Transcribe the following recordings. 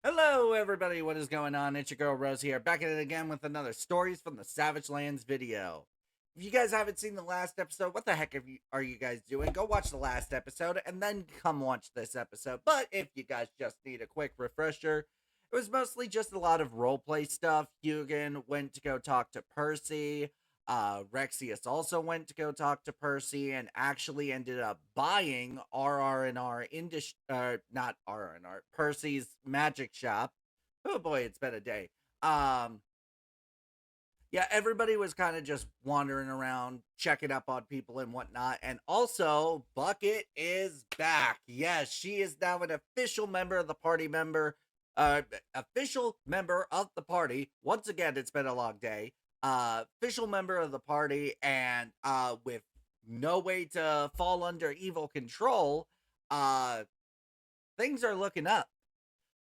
Hello, everybody. What is going on? It's your girl Rose here, back at it again with another Stories from the Savagelands video. If you guys haven't seen the last episode, what the heck are you guys doing? Go watch the last episode and then come watch this episode. But if you guys just need a quick refresher, it was mostly just a lot of roleplay stuff. Hugin went to go talk to Percy. Rexius also went to go talk to Percy and actually ended up buying RR&R not RR&R, Percy's magic shop. Oh boy, it's been a day. Um, yeah, everybody was kind of just wandering around, checking up on people and whatnot. And also, Bucket is back. Yes, she is now an official member of the party official member of the party. Once again, it's been a long day. Official member of the party, and with no way to fall under evil control, uh, things are looking up.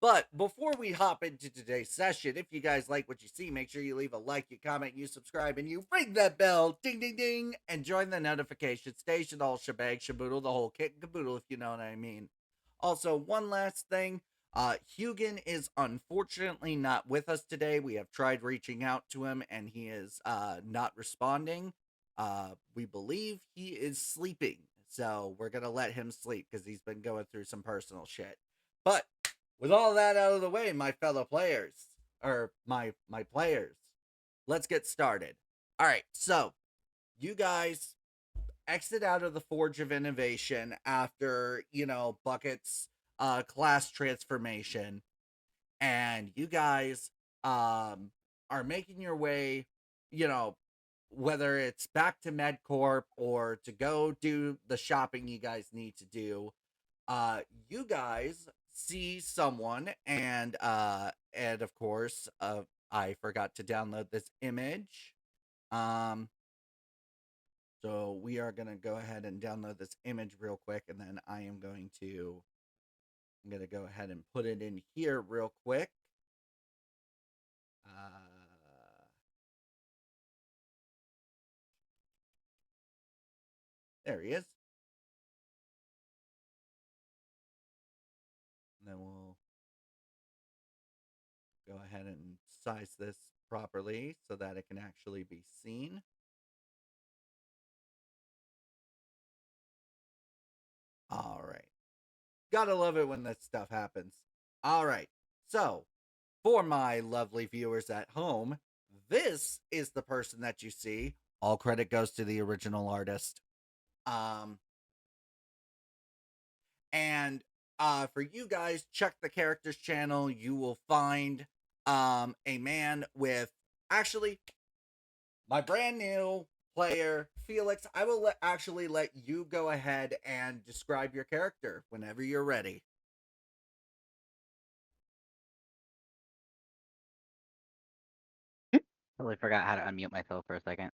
But before we hop into today's session, if you guys like what you see, make sure you leave a like, you comment, you subscribe, and you ring that bell, ding, ding, ding, and join the notification station, all shebang, shaboodle, the whole kit and caboodle, if you know what I mean. Also, one last thing, Hugin is unfortunately not with us today. We have tried reaching out to him, and he is not responding. We believe he is sleeping, so we're gonna let him sleep because he's been going through some personal shit. But with all that out of the way, my fellow players, or my players, let's get started. All right, so you guys exit out of the Forge of Innovation after, Bucket's class transformation, and you guys are making your way, you know, whether it's back to MedCorp or to go do the shopping you guys need to do. You guys see someone, and of course, I forgot to download this image. Um so we are gonna go ahead and download this image real quick, and then I'm gonna go ahead and put it in here real quick. There he is. And then we'll go ahead and size this properly so that it can actually be seen. All right. Gotta love it when that stuff happens. All right. So, for my lovely viewers at home, this is the person that you see. All credit goes to the original artist. Um, and for you guys, check the characters channel. You will find a man with actually my brand new player Felix. I will actually let you go ahead and describe your character whenever you're ready. Totally forgot how to unmute myself for a second.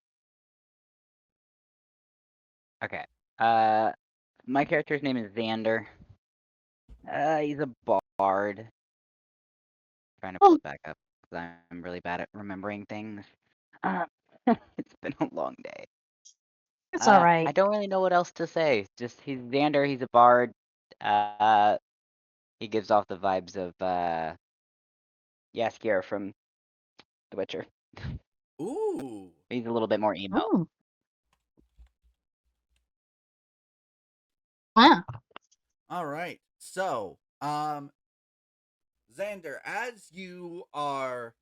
Okay. Uh, my character's name is Xander. He's a bard. Trying to pull Oh, it back up because I'm really bad at remembering things. Uh, it's been a long day. it's all I right. don't really know what else to say. Just he's Xander. He's a bard. Uh, he gives off the vibes of Yaskier from The Witcher. Ooh. He's a little bit more emo. Oh, wow. All right. So, Xander, as you are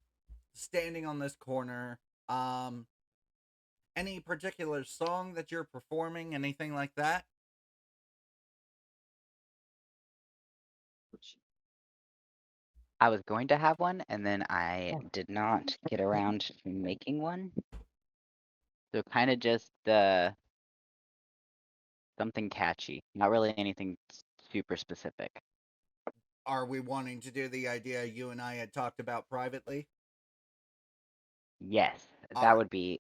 standing on this corner, um, any particular song that you're performing, anything like that? I was going to have one, and then I did not get around to making one. So kind of just something catchy, not really anything super specific. Are we wanting to do the idea you and I had talked about privately? Yes, All right.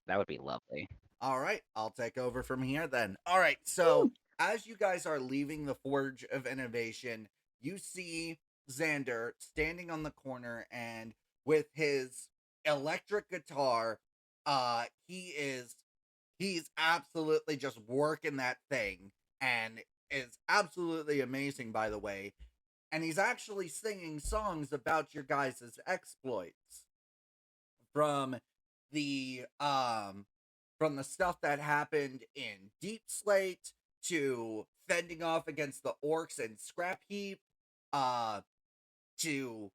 that would be lovely. All right. I'll take over from here then. All right. Ooh, So, as you guys are leaving the Forge of Innovation, you see Xander standing on the corner, and with his electric guitar, he's absolutely just working that thing, and is absolutely amazing, by the way. and he's actually singing songs about your guys' exploits from the stuff that happened in Deep Slate to fending off against the orcs and Scrap Heap, to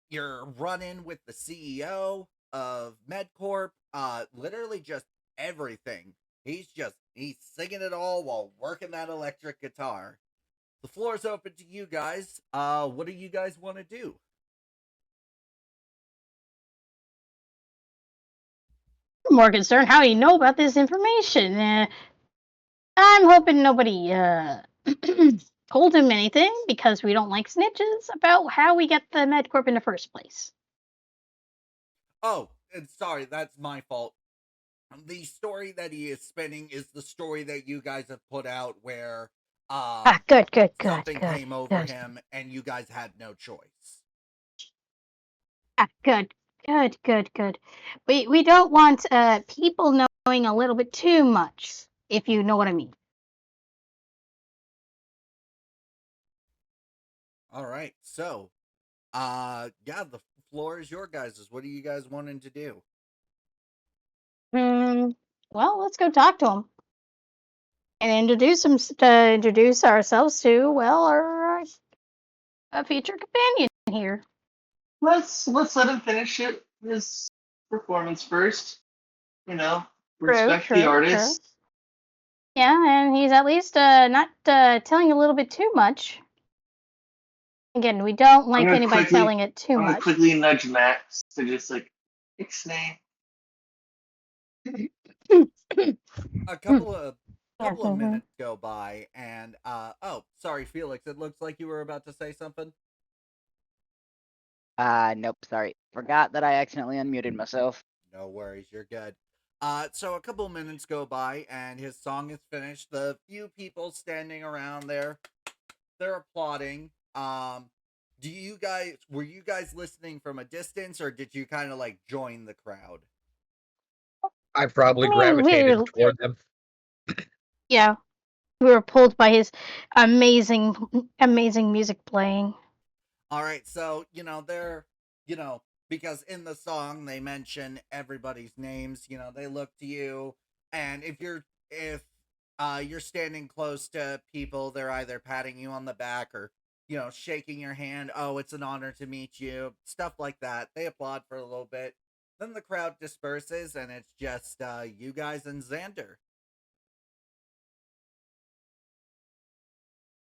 your run-in with the CEO of MedCorp, literally just everything. He's singing it all while working that electric guitar. The floor's open to you guys. What do you guys want to do? More concerned how you know about this information. I'm hoping nobody told him anything because we don't like snitches about how we get the MedCorp in the first place. Oh, and sorry, that's my fault. The story that he is spinning is the story that you guys have put out where Good. something came over him and you guys had no choice. Good. We don't want people knowing a little bit too much, if you know what I mean. All right, so yeah, the floor is your guys'. What are you guys wanting to do? Well, let's go talk to him and introduce ourselves to our future companion here. Let's let him finish his performance first. Respect the artist. True. Yeah, and he's at least not telling a little bit too much. Again, we don't like anybody telling it too much. I'm gonna quickly nudge Max to just ixnay. A couple of minutes go by, and oh, sorry, Felix. It looks like you were about to say something. Nope, sorry. Forgot that I accidentally unmuted myself. No worries, you're good. So a couple minutes go by, and his song is finished. The few people standing around there, they're applauding. Were you guys listening from a distance, or did you kind of like join the crowd? I probably gravitated toward them. Yeah, we were pulled by his amazing music playing. All right, so they're because in the song they mention everybody's names. They look to you, and if you're standing close to people, they're either patting you on the back or shaking your hand. Oh, it's an honor to meet you. Stuff like that. They applaud for a little bit. Then the crowd disperses, and it's just you guys and Xander.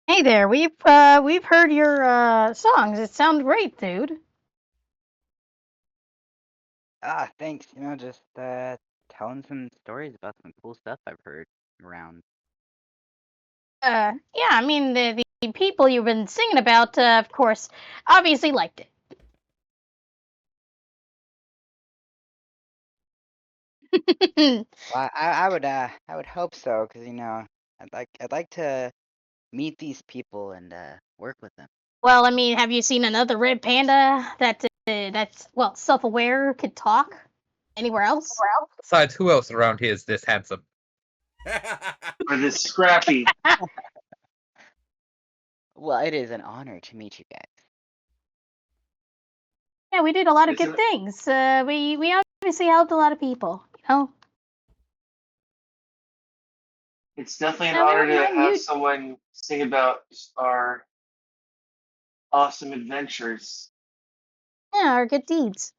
Hey there, we've heard your songs. It sounds great, dude. Thanks. Just telling some stories about some cool stuff I've heard around. Yeah, I mean the people you've been singing about, of course, obviously liked it. Well, I would hope so, because I'd like to meet these people and work with them. Well, I mean, have you seen another red panda that's self-aware, could talk anywhere else? Besides, who else around here is this handsome? Or this scrappy. Well, it is an honor to meet you guys. Yeah, we did a lot of good things. We obviously helped a lot of people. It's definitely an honor to have someone sing about our awesome adventures. Yeah, our good deeds.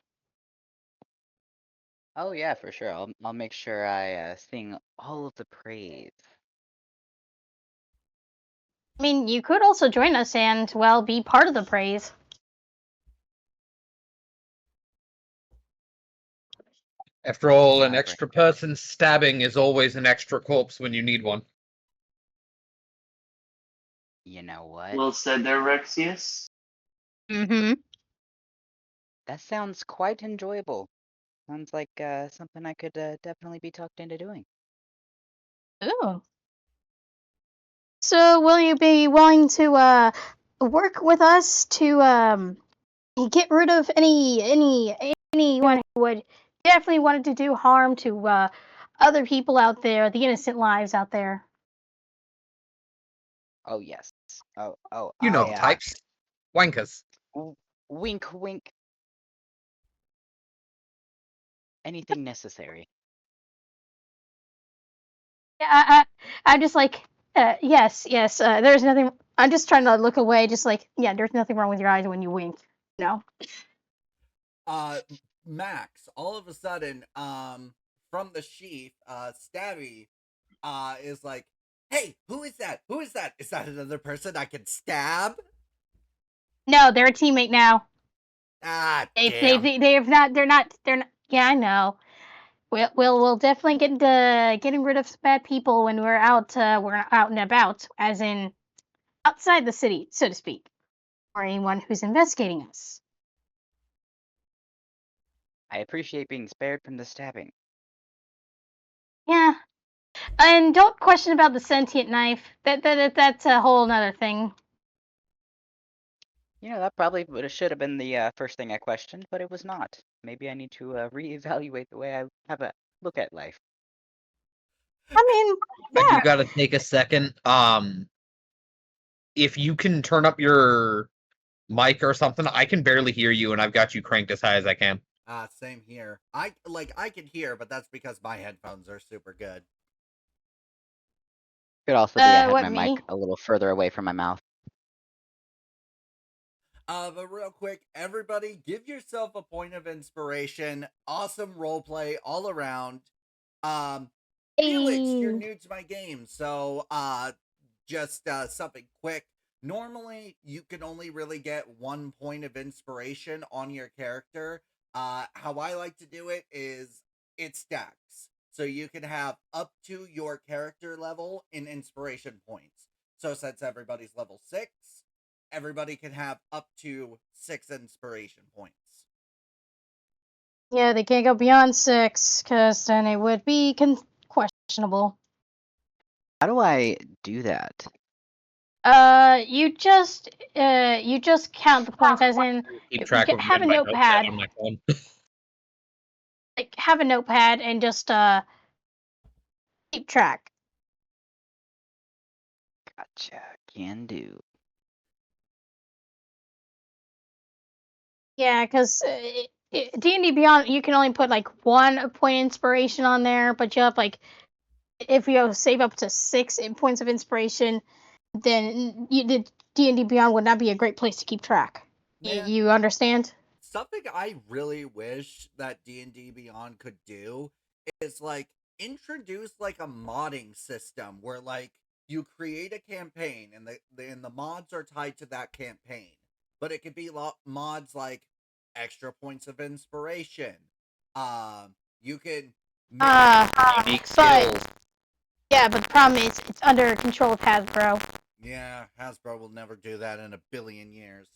Oh yeah, for sure. I'll make sure I sing all of the praise. I mean, you could also join us and be part of the praise. After all, an extra person stabbing is always an extra corpse when you need one. You know what? Well said there, Rexius. Mm-hmm. That sounds quite enjoyable. Sounds like something I could definitely be talked into doing. Ooh. So, will you be willing to work with us to get rid of anyone who would definitely wanted to do harm to other people out there, the innocent lives out there? Oh yes. Oh. You know the types. Wankers. Wink, wink. Anything necessary. Yeah, I'm just like, yes. There's nothing. I'm just trying to look away. Just like, yeah, there's nothing wrong with your eyes when you wink. No. Max, all of a sudden, from the sheath, Stabby, is like, "Hey, who is that? Who is that? Is that another person I can stab?" No, they're a teammate now. Ah, They damn. they have not. They're not. Yeah, I know. We'll definitely get into getting rid of some bad people when we're out and about, as in outside the city, so to speak, or anyone who's investigating us. I appreciate being spared from the stabbing. Yeah, and don't question about the sentient knife. That's a whole nother thing. You know, that probably should have been the first thing I questioned, but it was not. Maybe I need to reevaluate the way I have a look at life. I mean, I do yeah. gotta take a second. If you can turn up your mic or something, I can barely hear you, and I've got you cranked as high as I can. Same here. I can hear, but that's because my headphones are super good. Could also be I had What, my me? mic a little further away from my mouth. But real quick, everybody, give yourself a point of inspiration. Awesome roleplay all around. Felix, you're Hey. new to my game, so just something quick. Normally, you can only really get 1 point of inspiration on your character. How I like to do it is it stacks. So you can have up to your character level in inspiration points. So since everybody's level 6, everybody can have up to 6 inspiration points. Yeah, they can't go beyond 6, because then it would be questionable. How do I do that? You just count the points, as in Keep track of them have a in my notepad notepad, on my phone. like have a notepad and just keep track. Gotcha. Can do. Yeah, because D&D Beyond, you can only put like 1 point inspiration on there, but you have like, if you save up to 6 points of inspiration, then the D&D Beyond would not be a great place to keep track. Man, You understand? something I really wish that D&D Beyond could do is like introduce like a modding system where like you create a campaign and the mods are tied to that campaign. But it could be mods like extra points of inspiration. You can make Unique but skills. yeah, but the problem is it's under control of Hasbro. yeah, Hasbro will never do that in a billion years.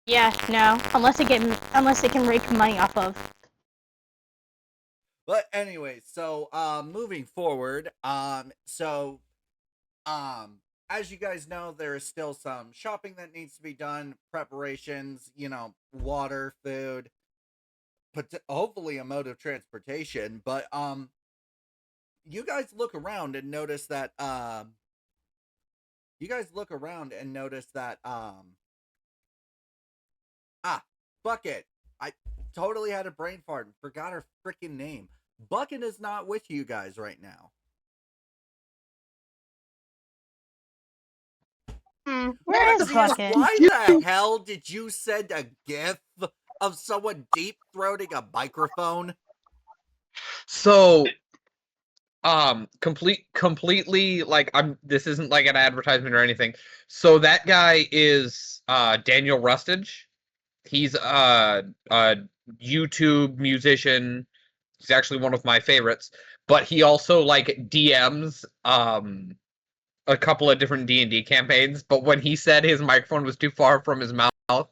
Yeah, no, unless they can rake money off of. But anyway, so moving forward, as you guys know, there is still some shopping that needs to be done, preparations, water, food, hopefully a mode of transportation. But you guys look around and notice that Bucket. I totally had a brain fart and forgot her freaking name. Bucket is not with you guys right now. Where is Maxius, Bucket? why the hell did you send a gif of someone deep throating a microphone? So, completely like this isn't like an advertisement or anything. So that guy is Daniel Rustage. He's a YouTube musician. He's actually one of my favorites, but he also like DMs a couple of different D&D campaigns, but when he said his microphone was too far from his mouth,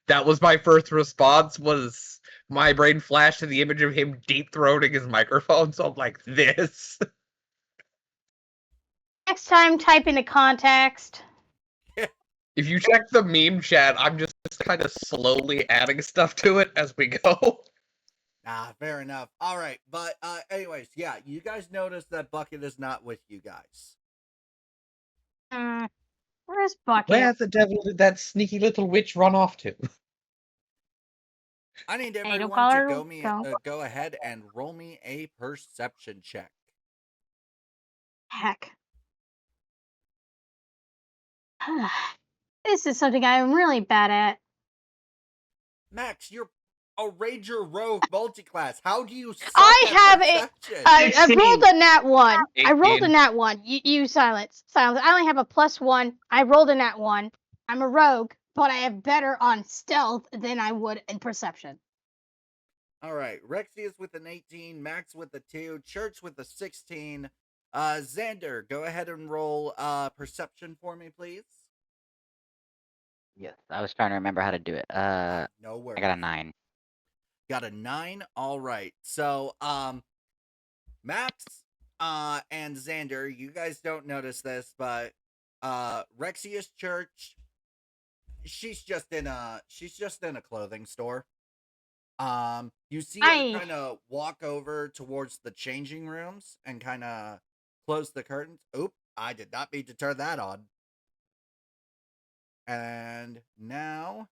that was my first response. Was my brain flashed to the image of him deep throating his microphone, so I'm like, this. Next time, type into context. If you check the meme chat, I'm just kind of slowly adding stuff to it as we go. Fair enough. All right, but anyways, yeah, you guys notice that Bucket is not with you guys. Where's Bucket? Where the devil did that sneaky little witch run off to? I need Hey, don't everyone call to her. go ahead and roll me a perception check. Heck. This is something I'm really bad at. Max, you're a Ranger Rogue multiclass. How do you suck I at have perception? I rolled a nat 1. I rolled a 18. nat 1. You silence. Silence. I only have a +1. I rolled a nat 1. I'm a rogue, but I have better on stealth than I would in perception. All right, Rexius with an 18, Max with a 2, Church with a 16. Xander, go ahead and roll perception for me, please. Yes, I was trying to remember how to do it. No worries. I got a 9. Got a 9. All right. So, Max, and Xander, you guys don't notice this, but Rexius Church, she's just in a clothing store. You see her kind of walk over towards the changing rooms and kind of close the curtains. Oop, I did not mean to turn that on. And now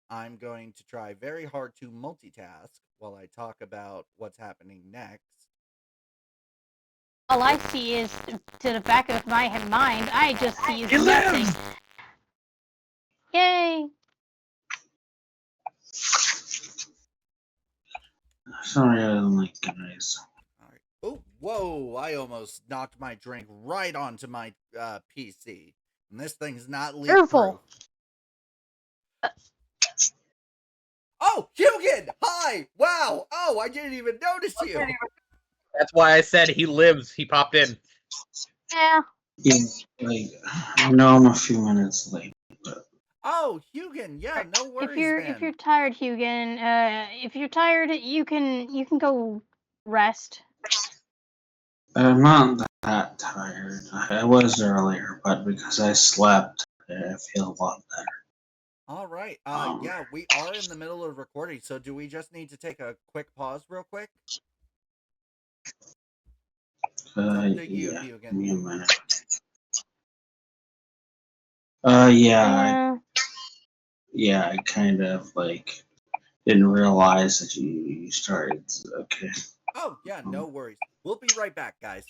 I'm going to try very hard to multitask while I talk about what's happening next. All I see is, to the back of my mind, I just see is He nothing. lives! Yay! Sorry, I don't like guys. All right. Oh, whoa! I almost knocked my drink right onto my PC, and this thing's not leak Careful. proof. Oh, Hugin! Hi! Wow! Oh, I didn't even notice you. That's why I said he lives. He popped in. Yeah. Yeah, like, I know I'm a few minutes late, but Oh, Hugin! Yeah, no worries, If you're tired, Hugin, if you're tired, you can go rest. I'm not that tired. I was earlier, but because I slept, I feel a lot better. All right. Yeah, we are in the middle of recording, so do we just need to take a quick pause, real quick? It's up to you, Yeah, Hugin. give me a minute. Yeah, I kind of like didn't realize that you started. Okay. Oh, yeah, no worries. We'll be right back, guys.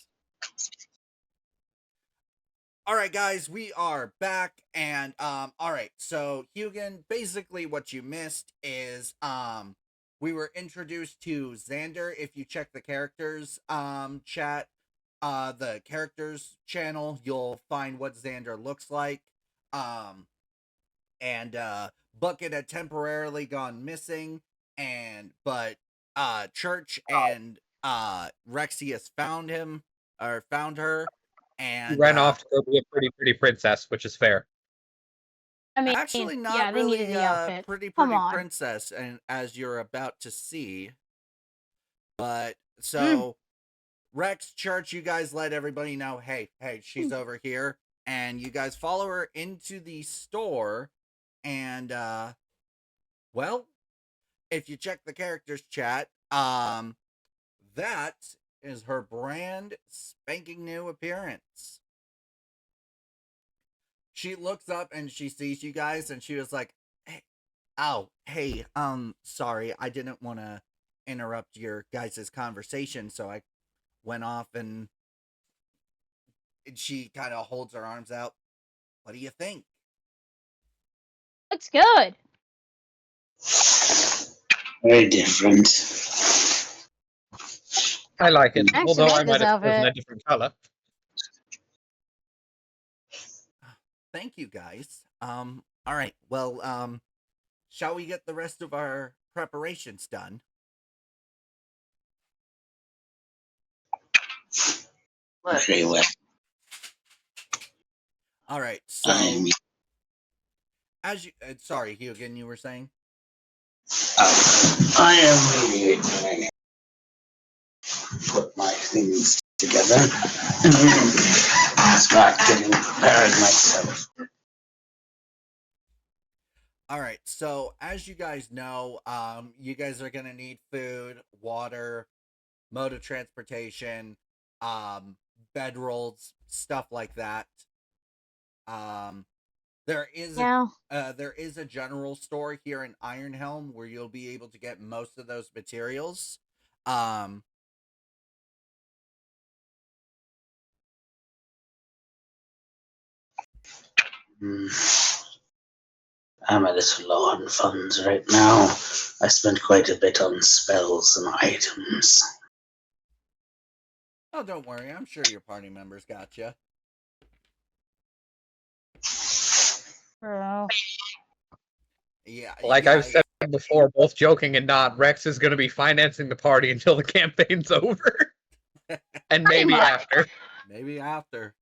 All right, guys, we are back, and all right. So, Hugin, basically, what you missed is we were introduced to Xander. If you check the characters chat, the characters channel, you'll find what Xander looks like. And Bucket had temporarily gone missing, but Church and Rexius found her, He and ran off to go be a pretty princess, which is fair. I mean, actually not yeah, they really needed the outfit. pretty Come on. princess, and as you're about to see. But so Rex, Church, you guys let everybody know, hey, she's over here, and you guys follow her into the store. And well, if you check the characters chat, that is her brand spanking new appearance. She looks up and she sees you guys, and she was like, hey, sorry, I didn't want to interrupt your guys' conversation, so I went off, and she kind of holds her arms out. What do you think? Looks good. Very different. I like it, Actually, although I like this might have chosen outfit. a different color. Thank you, guys. All right. Well, shall we get the rest of our preparations done? Okay, well, All right. So, as you, sorry, Hugh, again, you were saying? I am really trying to put my things together and then start getting prepared myself. All right. So, as you guys know, you guys are gonna need food, water, mode of transportation, bedrolls, stuff like that. There is Yeah. there is a general store here in Ironhelm where you'll be able to get most of those materials. I'm a little low on funds right now. I spent quite a bit on spells and items. Oh, don't worry. I'm sure your party members got you. Bro. Yeah. Like I've said before, both joking and not, Rex is going to be financing the party until the campaign's over. And Pretty maybe much. after. Maybe after.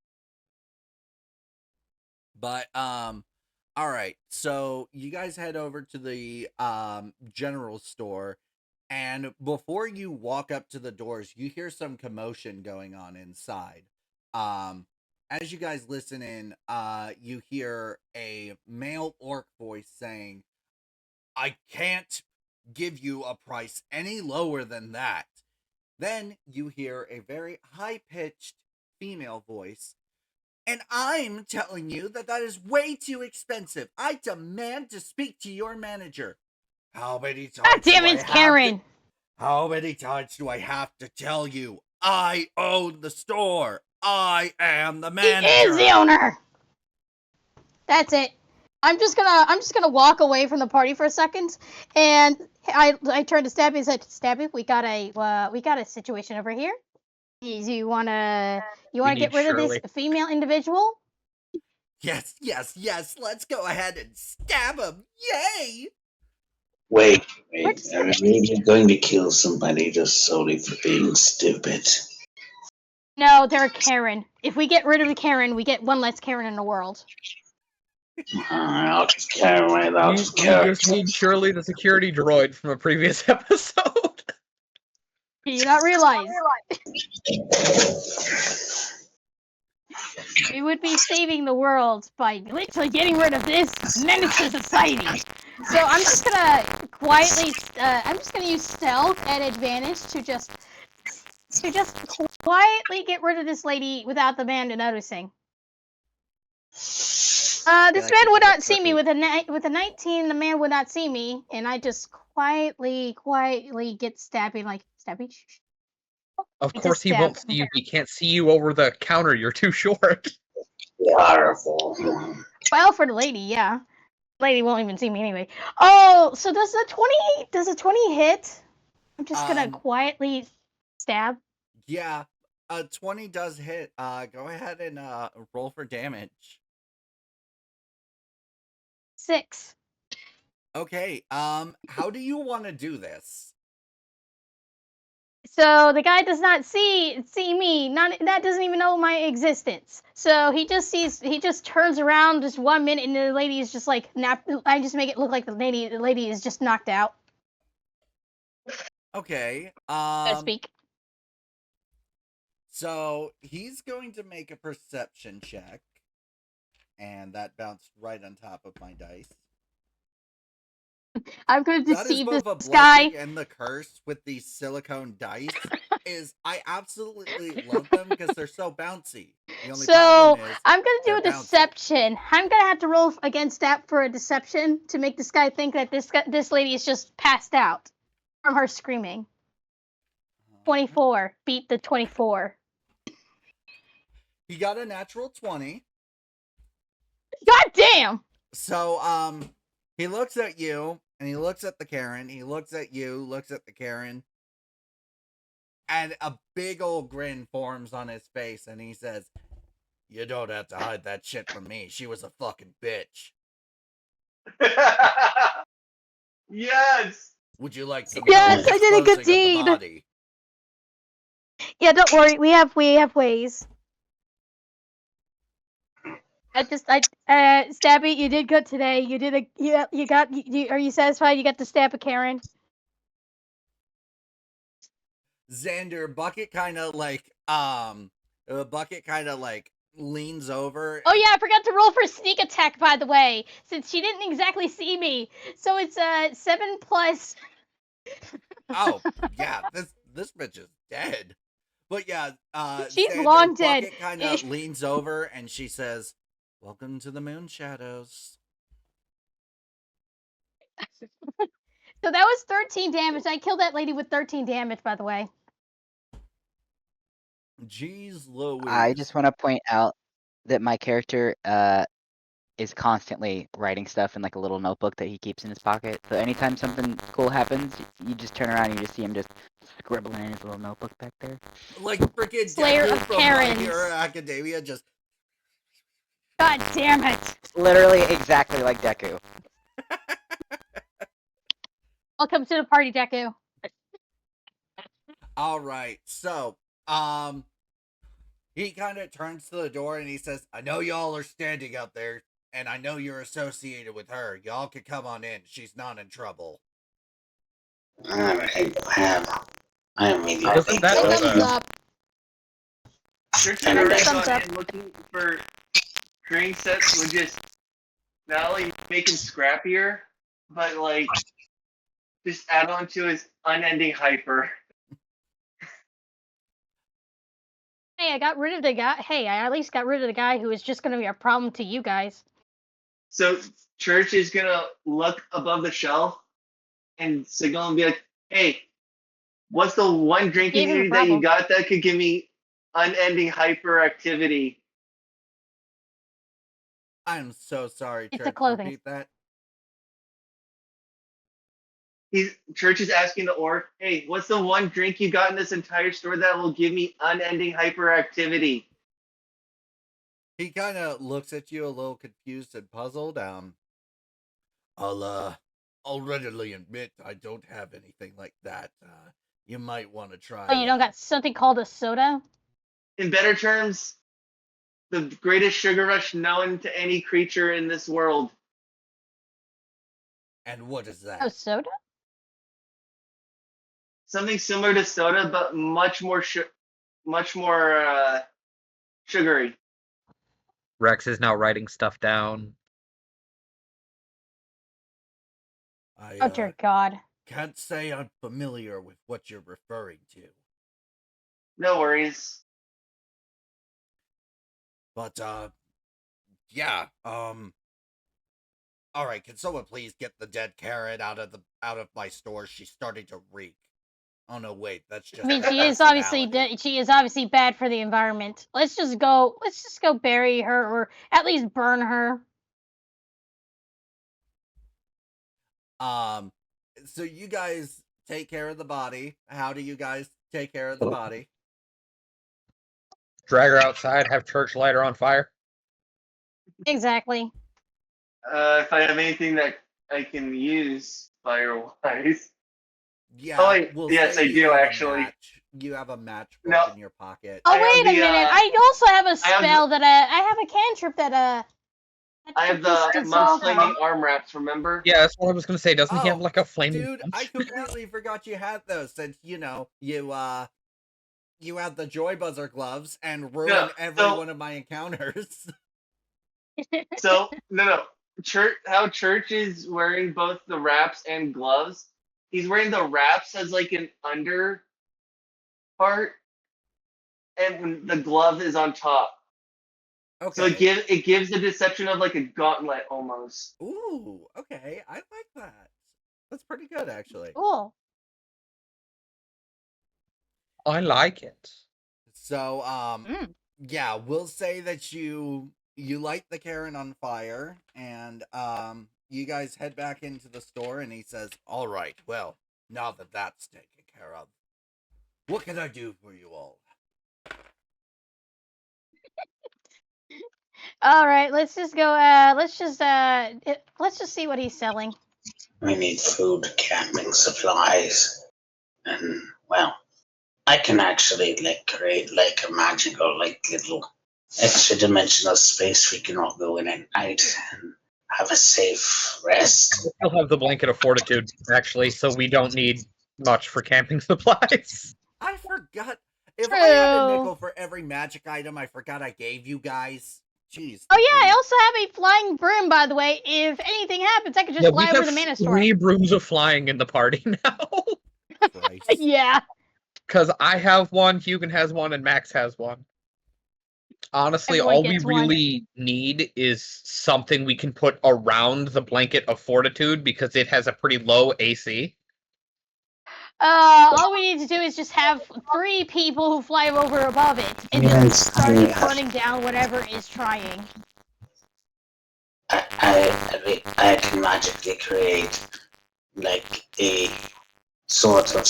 But all right. So you guys head over to the general store, and before you walk up to the doors, you hear some commotion going on inside. As you guys listen in, you hear a male orc voice saying, "I can't give you a price any lower than that." Then you hear a very high-pitched female voice, "And I'm telling you that that is way too expensive. I demand to speak to your manager." How many times God damn do I it, have Karen. to, how many times do I have to tell you? I own the store. I am the He manager. is the owner. That's it. I'm just gonna walk away from the party for a second, and I turned to Stabby and said, "Stabby, we got a situation over here. You wanna We need get rid of Shirley. this female individual?" Yes, yes, yes. Let's go ahead and stab him. Yay! Wait. Are we really going to kill somebody just solely for being stupid? No, they're a Karen. If we get rid of the Karen, we get one less Karen in the world. I'll just carry my We just need Shirley, the security droid from a previous episode. Do you not realize? We would be saving the world by literally getting rid of this menace to society. So I'm just gonna quietly, I'm just gonna use stealth at advantage to just quietly get rid of this lady without the man noticing. This like man to would do it not see me quickly. with a 19. The man would not see me, and I just quietly get Stabby like Stabby. Shh. Of I course just he won't stab. see you. He can't see you over the counter. You're too short. Powerful. Well, for the lady, yeah. Lady won't even see me anyway. Oh, so does a 20 hit? I'm just gonna quietly stab. Yeah, 20 does hit. Go ahead and roll for damage. 6. Okay. How do you want to do this? So the guy does not see me. That doesn't even know my existence. So he just turns around just 1 minute, and the lady is just like I just make it look like the lady is just knocked out. Okay. So to speak. So he's going to make a perception check, and that bounced right on top of my dice. I'm going to That is deceive both this a guy. blessing and the curse with these silicone dice. Is I absolutely love them because they're so bouncy. The only So problem is I'm gonna do a they're bouncy. deception. I'm gonna have to roll against that for a deception to make this guy think that this lady is just passed out from her screaming. 24. Beat the 24. He got a natural 20. God damn! So he looks at you and he looks at the Karen. He looks at you, looks at the Karen. And a big old grin forms on his face, and he says, "You don't have to hide that shit from me. She was a fucking bitch. Yes. Would you like some Yes, help I did a good disposing of the deed. body?" Yeah, don't worry. We have ways. Stabby, you did good today. You did are you satisfied? You got to stab a Karen. Xander, Bucket kind of leans over. Oh yeah, I forgot to roll for sneak attack, by the way, since she didn't exactly see me. So it's 7 plus. Oh yeah, this bitch is dead. But yeah, She's Xander, long dead. Bucket kind of leans over and she says, Welcome to the Moon Shadows. So that was 13 damage. I killed that lady with 13 damage, by the way. Jeez Louise. I just want to point out that my character is constantly writing stuff in like a little notebook that he keeps in his pocket. So anytime something cool happens, you just turn around and you just see him just scribbling in his little notebook back there. Like freaking Slayer Deku of from My Karens. Hero Academia just... God damn it. Literally exactly like Deku. Welcome to the party, Deku. Alright, so, he kind of turns to the door and he says, I know y'all are standing out there, and I know you're associated with her. Y'all can come on in. She's not in trouble. Alright, well, I immediately Wasn't that go Thumbs also- in. up. Church And had already thumbs gone up. in looking for drink sets would just not only make him scrappier, but like just add on to his unending hyper. Hey, I got rid of the guy. Hey, I at least got rid of the guy who was just going to be a problem to you guys. So Church is gonna look above the shelf and signal and be like, "Hey, what's the one drinking Gave him a that you problem. got that could give me unending hyperactivity?" I'm so sorry, It's a Church. clothing. Repeat that. Church is asking the orc, "Hey, what's the one drink you got in this entire store that will give me unending hyperactivity?" He kind of looks at you a little confused and puzzled. I'll readily admit I don't have anything like that. You might want to try. Oh, you don't got something called a soda? In better terms, the greatest sugar rush known to any creature in this world. And what is that? Oh, soda? Something similar to soda, but much more sugary. Rex is now writing stuff down. I Oh, dear God. can't say I'm familiar with what you're referring to. No worries. But, yeah, alright, can someone please get the dead Karen out of my store? She's starting to reek. Oh no, wait, that's just I mean, her she is obviously personality. she is obviously bad for the environment. Let's just go bury her, or at least burn her. So you guys take care of the body. How do you guys take care of the body? Drag her outside, have Church light her on fire. Exactly. If I have anything that I can use fire-wise. Yeah, Oh, wait, we'll yes, say I you do, have a actually. match. You have a matchbook No. in your pocket. Oh, I have wait a the, minute. I also have a I have spell that I have a cantrip that I have the distance monk all flaming arm wraps, remember? Yeah, that's what I was gonna say. Doesn't he have Oh, like a flame? Dude, I completely forgot you had those since, you had the Joy Buzzer gloves and ruined every one of my encounters. So, no. How Church is wearing both the wraps and gloves. He's wearing the wraps as like an under part, and the glove is on top. Okay. So it gives the deception of like a gauntlet almost. Ooh, okay. I like that. That's pretty good, actually. Cool. I like it. So, yeah, we'll say that you light the Karen on fire, and you guys head back into the store, and he says, "All right, well, now that that's taken care of, what can I do for you all?" All right, let's just go. Let's just see what he's selling. We need food, camping supplies, and well, I can actually like create like a magical like little extra dimensional space we can all go in at night and have a safe rest. I'll have the blanket of fortitude, actually, so we don't need much for camping supplies. I forgot. If I had a True. nickel for every magic item I forgot I gave you guys. Jeez. Oh yeah, I Louise. also have a flying broom, by the way. If anything happens, I could just fly we over have the mana storm. 3 brooms of flying in the party now. Christ. Yeah. Because I have one, Hugin has one, and Max has one. Honestly, Everyone all we gets one. really need is something we can put around the blanket of fortitude because it has a pretty low AC. All we need to do is just have 3 people who fly over above it and then Yes, start running down whatever is trying. I can magically create like a sort of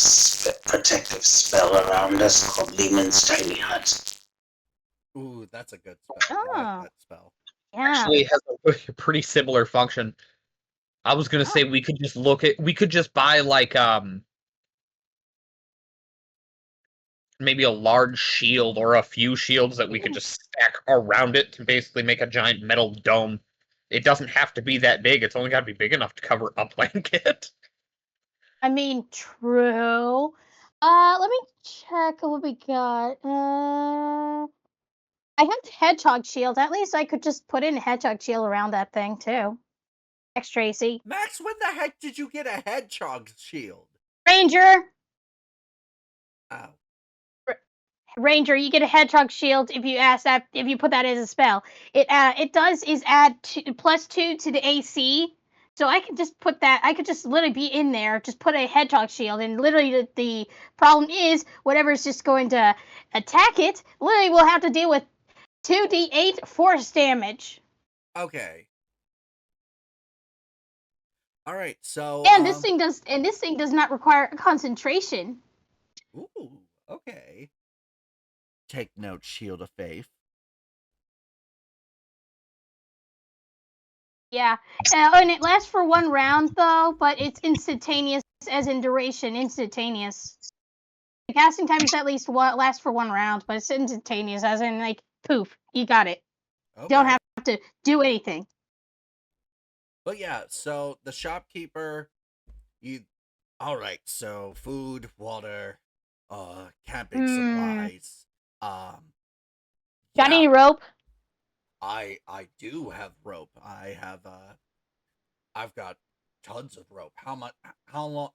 protective spell around us called Lehman's Tiny Hut. Ooh, that's a good spell. I like Oh, that spell. yeah. Actually, it has a pretty similar function. I was gonna say we could just buy like maybe a large shield or a few shields that we could just stack around it to basically make a giant metal dome. It doesn't have to be that big. It's only got to be big enough to cover a blanket. I mean, true. Let me check what we got. I have the hedgehog shield. At least I could just put in a hedgehog shield around that thing too. X Tracy. Max, when the heck did you get a hedgehog shield? Ranger. Oh. Ranger, you get a hedgehog shield if you put that as a spell. It does is add +2 to the AC. So I could just put that. I could just literally be in there, just put a hedgehog shield, and literally the problem is whatever's just going to attack it. Literally, will have to deal with 2d8 force damage. Okay. All right. So. And this thing does not require concentration. Ooh. Okay. Take note, Shield of Faith. Yeah, and it lasts for 1 round though, but it's instantaneous, as in duration, instantaneous. The casting time is at least lasts for 1 round, but it's instantaneous, as in like poof, you got it. Okay. Don't have to do anything. But yeah, so the shopkeeper, all right. So food, water, camping supplies. Got Yeah, any rope? I do have rope. I've got tons of rope. How much? How long?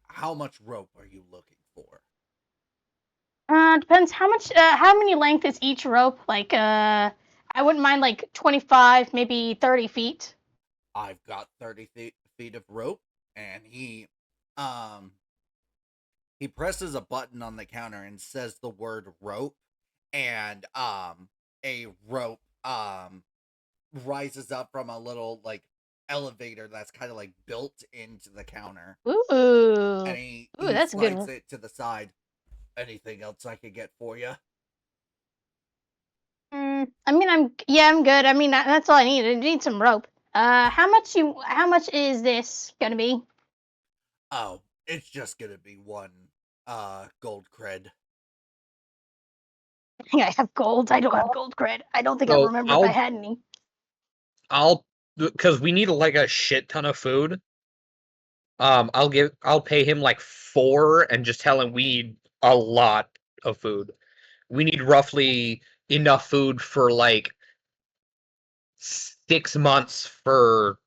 How much rope are you looking for? Depends how much. How many length is each rope? Like, I wouldn't mind like 25, maybe 30 feet. I've got 30 feet of rope, and he presses a button on the counter and says the word rope, and a rope rises up from a little like elevator that's kind of like built into the counter. Ooh, And he that's a good slides one. it to the side. Anything else I could get for you? I mean, I'm good. I mean, that's all I need. I need some rope. How much is this gonna be? Oh, it's just gonna be 1 gold cred. I have gold. I don't have gold cred. I don't think I So remember if I had any. because we need like a shit ton of food. I'll pay him like 4 and just tell him we need a lot of food. We need roughly enough food for like 6 months for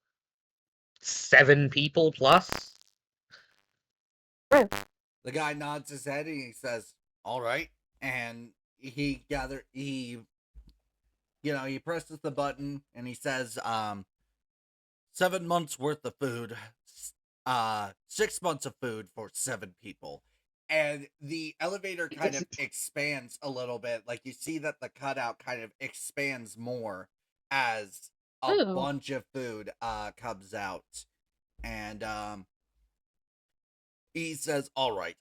7 people plus. The guy nods his head and he says, "All right." And he he presses the button and he says, 7 months worth of food, 6 months of food for 7 people. And the elevator kind of expands a little bit. Like you see that the cutout kind of expands more as a bunch of food comes out. And he says, all right.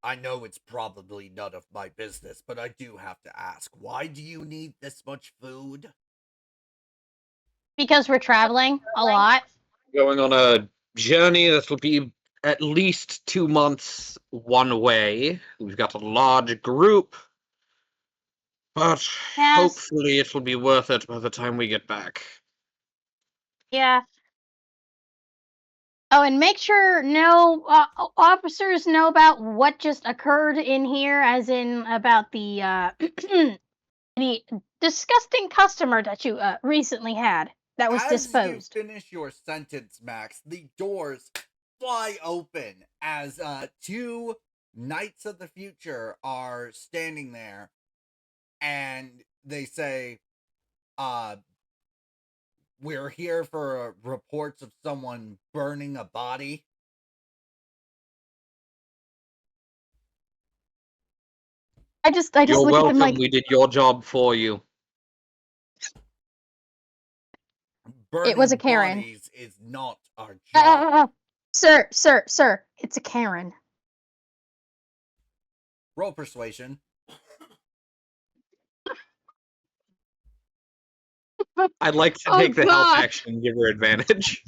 I know it's probably none of my business, but I do have to ask, why do you need this much food? Because we're traveling a lot. Going on a journey that will be at least 2 months one way. We've got a large group, but hopefully it will be worth it by the time we get back. Yeah. Oh, and make sure no officers know about what just occurred in here, as in about the the disgusting customer that you recently had that was disposed. As you finish your sentence, Max, the doors fly open as 2 knights of the future are standing there, and they say, we're here for reports of someone burning a body. I just You're look at them welcome. like, We did your job for you. Burning was a Karen. bodies is not our job. Sir, it's a Karen. Roll persuasion. I'd like to Oh, take the health God. action and give her advantage.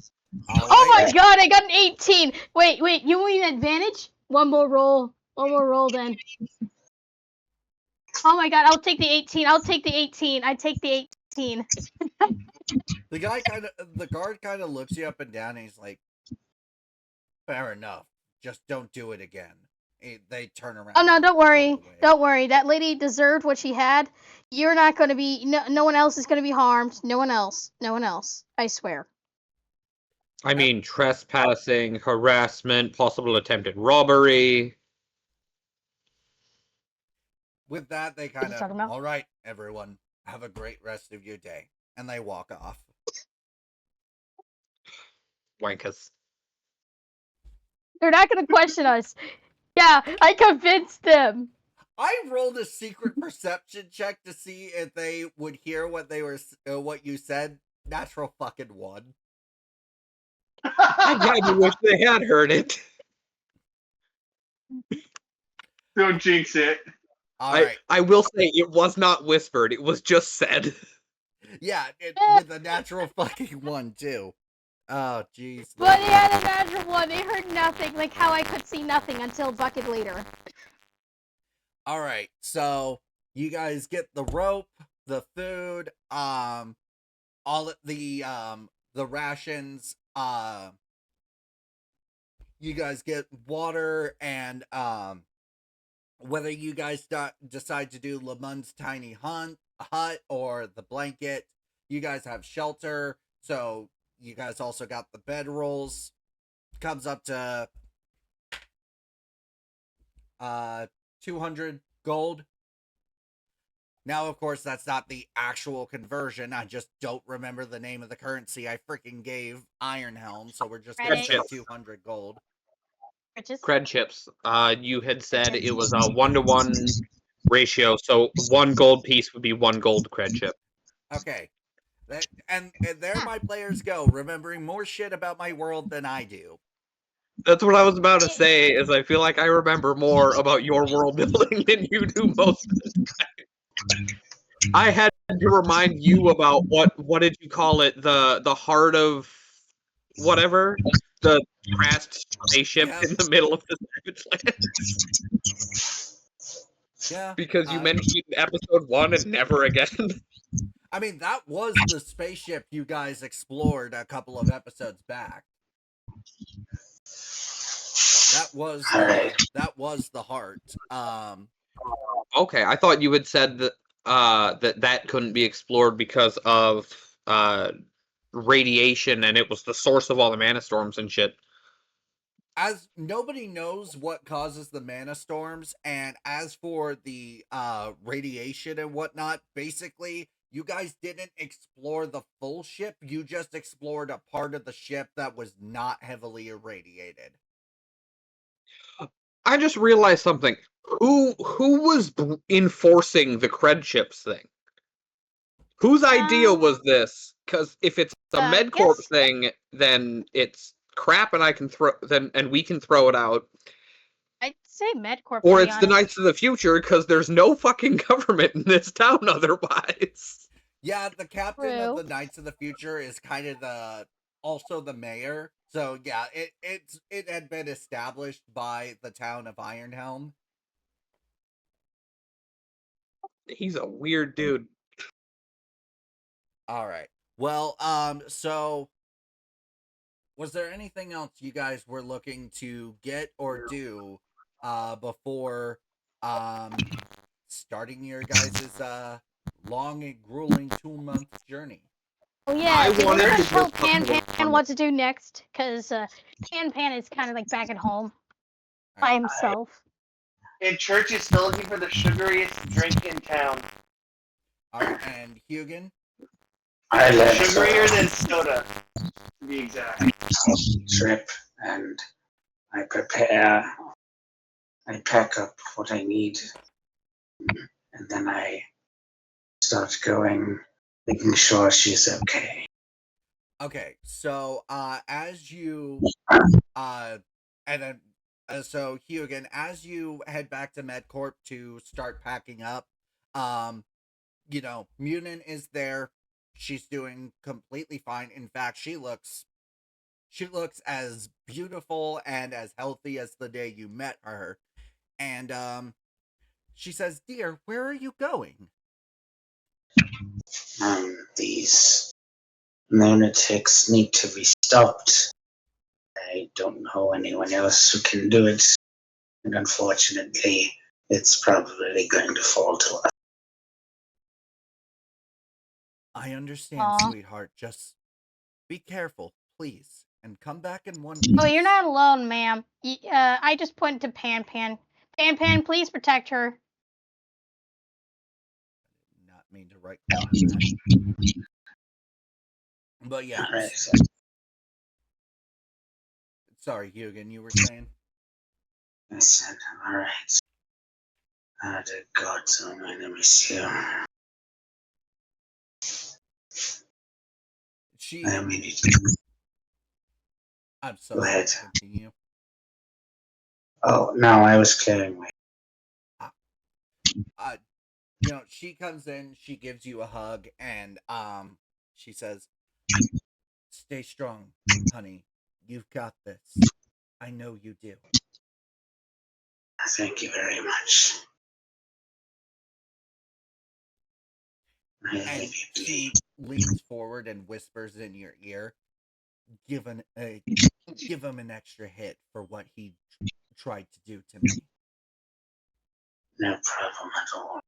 All Oh right. my God, I got an 18. Wait, you mean advantage? One more roll then. Oh my God, I'll take the 18. I take the 18. The guard kind of looks you up and down, and he's like, "Fair enough. Just don't do it again." They turn around. Oh no, and don't walk worry. away. Don't worry. That lady deserved what she had. You're not going to be. No one else is going to be harmed. No one else. I swear. I mean, trespassing, harassment, possible attempted robbery. With that, they you kind talking of, about? all right, everyone, have a great rest of your day, and they walk off. Wankers. They're not going to question us. Yeah, I convinced them. I rolled a secret perception check to see if they would hear what you said. Natural fucking one. I kind of wish they had heard it. Don't jinx it. All right. I will say it was not whispered. It was just said. Yeah, with a natural fucking one too. Oh, jeez. But they had a natural one. They heard nothing. Like how I could see nothing until a bucket later. All right, so you guys get the rope, the food, all of the rations. You guys get water, and whether you guys decide to do Lamun's tiny hut or the blanket, you guys have shelter. So you guys also got the bedrolls. Comes up to 200 gold. Now, of course, that's not the actual conversion. I just don't remember the name of the currency I freaking gave Ironhelm, so we're just gonna say 200 gold. Cred chips. You had said it was a 1-to-1 ratio, so 1 gold piece would be 1 gold cred chip. Okay. And there my players go, remembering more shit about my world than I do. That's what I was about to say, is I feel like I remember more about your world building than you do most of the time. I had to remind you about what did you call it? The heart of whatever? The crashed spaceship in the middle of the Savagelands. Yeah. Because you mentioned it in episode 1 and never again. I mean, that was the spaceship you guys explored a couple of episodes back. That was the heart. Okay, I thought you had said that that couldn't be explored because of radiation, and it was the source of all the mana storms and shit. As nobody knows what causes the mana storms, and as for the radiation and whatnot, basically you guys didn't explore the full ship. You just explored a part of the ship that was not heavily irradiated. I just realized something. Who was enforcing the cred chips thing? Whose idea was this? Because if it's a MedCorp thing, then it's crap, and we can throw it out. I'd say MedCorp. Or it's the Knights of the Future, because there's no fucking government in this town otherwise. Yeah, the captain of the Knights of the Future is kind of also the mayor. So yeah, it had been established by the town of Ironhelm. He's a weird dude. All right. Well, so was there anything else you guys were looking to get or do before starting your guys' long and grueling 2-month journey? Oh yeah, we're gonna tell Pan what to do next, because Pan is kind of like back at home by himself. And Church is still looking for the sugariest drink in town. All right, and Hugin. I let Sugarier than soda, to be exact. trip and I prepare. I pack up what I need, and then I start going, making sure she's okay. Okay, so as you and then so Hugin, as you head back to MedCorp to start packing up, um, Munin is there. She's doing completely fine. In fact, she looks as beautiful and as healthy as the day you met her. And she says, "Dear, where are you going?" These lunatics need to be stopped. I don't know anyone else who can do it, and unfortunately, it's probably going to fall to us. I understand, Aw. sweetheart. Just be careful, please, and come back in one Oh, piece. you're not alone, ma'am. I just pointed to Pan Pan. Pan Pan, please protect her. Not mean to write that. But yeah. All right, so Sorry, Hugin, you were saying? I said, all right. The gods are my miss you. She. I'm so Go sorry. ahead. Continue. Oh, no, I was clearing my. Uh, she comes in, she gives you a hug, and she says, "Stay strong, honey. You've got this. I know you do." Thank you very much. And she leans forward and whispers in your ear, "Give him an extra hit for what he tried to do to me." No problem at all.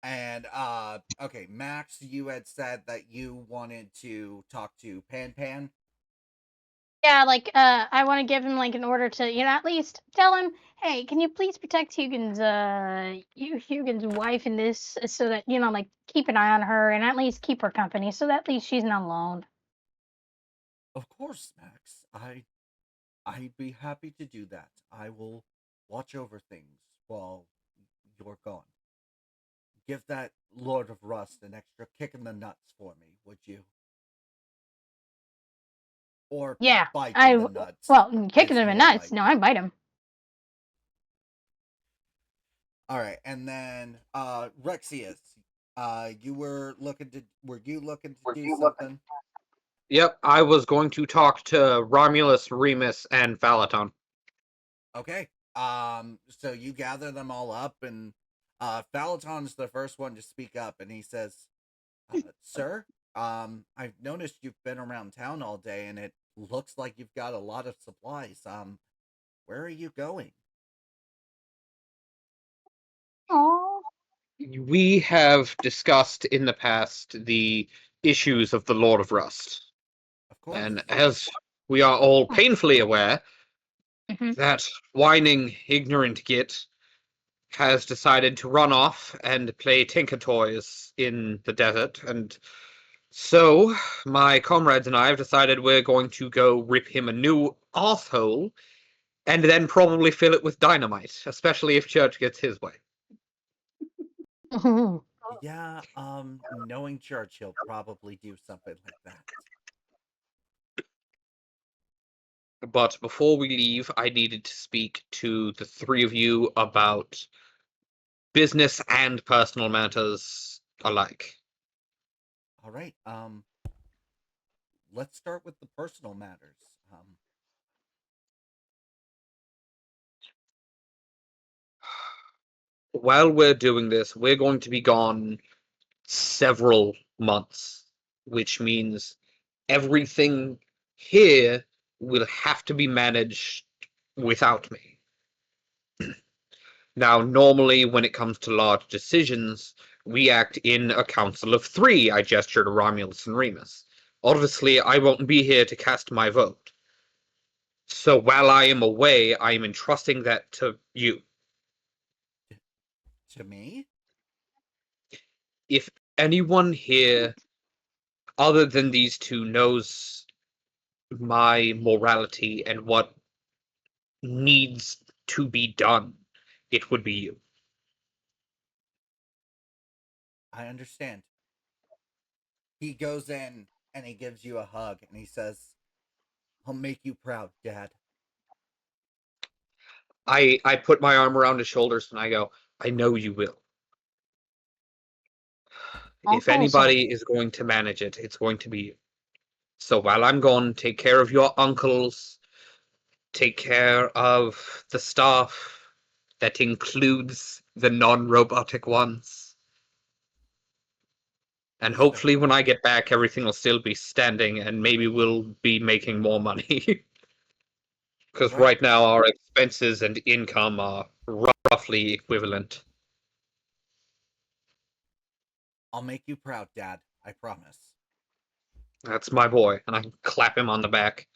And okay, Max, you had said that you wanted to talk to Pan Pan. Yeah, I want to give him an order to, at least tell him, hey, can you please protect Hugin's wife in this, so that keep an eye on her and at least keep her company, so that at least she's not alone. Of course, Max. I'd be happy to do that. I will watch over things while you're gone. Give that Lord of Rust an extra kick in the nuts for me, would you? Or Yeah, bite in the nuts. kicking It's him in more nuts. like. No, I bite him. All right, and then Rexius, were you looking to do something? Yep, I was going to talk to Romulus, Remus, and Phaeton. Okay. So you gather them all up, and Phaeton's the first one to speak up, and he says, "Sir, I've noticed you've been around town all day, and it looks like you've got a lot of supplies. Where are you going?" Oh. We have discussed in the past the issues of the Lord of Rust. Of course. And as we are all painfully aware, Mhm. that whining, ignorant git has decided to run off and play Tinker Toys in the desert, and so my comrades and I have decided we're going to go rip him a new asshole, and then probably fill it with dynamite, especially if Church gets his way. Yeah, knowing Church, he'll probably do something like that. But before we leave, I needed to speak to the three of you about business and personal matters alike. All right, let's start with the personal matters. While we're doing this, we're going to be gone several months, which means everything here will have to be managed without me. Now, normally, when it comes to large decisions, we act in a council of three. I gesture to Romulus and Remus. Obviously, I won't be here to cast my vote. So while I am away, I am entrusting that to you. To me? if anyone here other than these two knows my morality and what needs to be done, it would be you. I understand. He goes in and he gives you a hug and he says, I'll make you proud, Dad. I put my arm around his shoulders and I go, I know you will. If Also, anybody is going to manage it, it's going to be you. So while I'm gone, take care of your uncles, take care of the staff. That includes the non-robotic ones. And Understood. hopefully when I get back, everything will still be standing and maybe we'll be making more money. Because Right. right now our expenses and income are roughly equivalent. I'll make you proud, Dad. I promise. That's my boy. And I clap him on the back.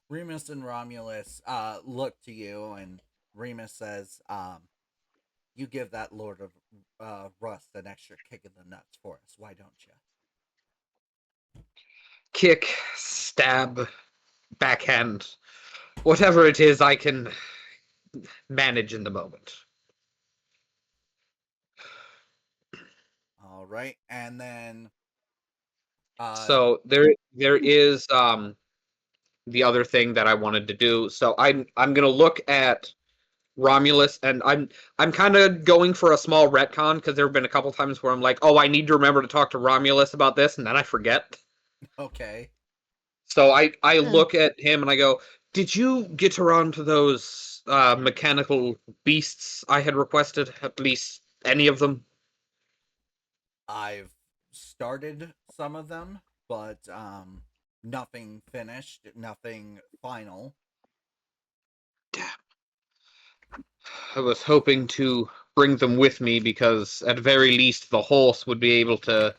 Remus and Romulus look to you, and Remus says, you give that Lord of Rust an extra kick in the nuts for us. Why don't you? Kick, stab, backhand. Whatever it is I can manage in the moment. All right, and then So there is the other thing that I wanted to do. So I'm gonna look at Romulus, and I'm kind of going for a small retcon because there have been a couple times where I'm like, oh, I need to remember to talk to Romulus about this, and then I forget. okay. So I Hmm. look at him and I go, did you get around to those mechanical beasts I had requested? At least any of them? I've started some of them, but nothing finished, nothing final. Damn. I was hoping to bring them with me because at very least the horse would be able to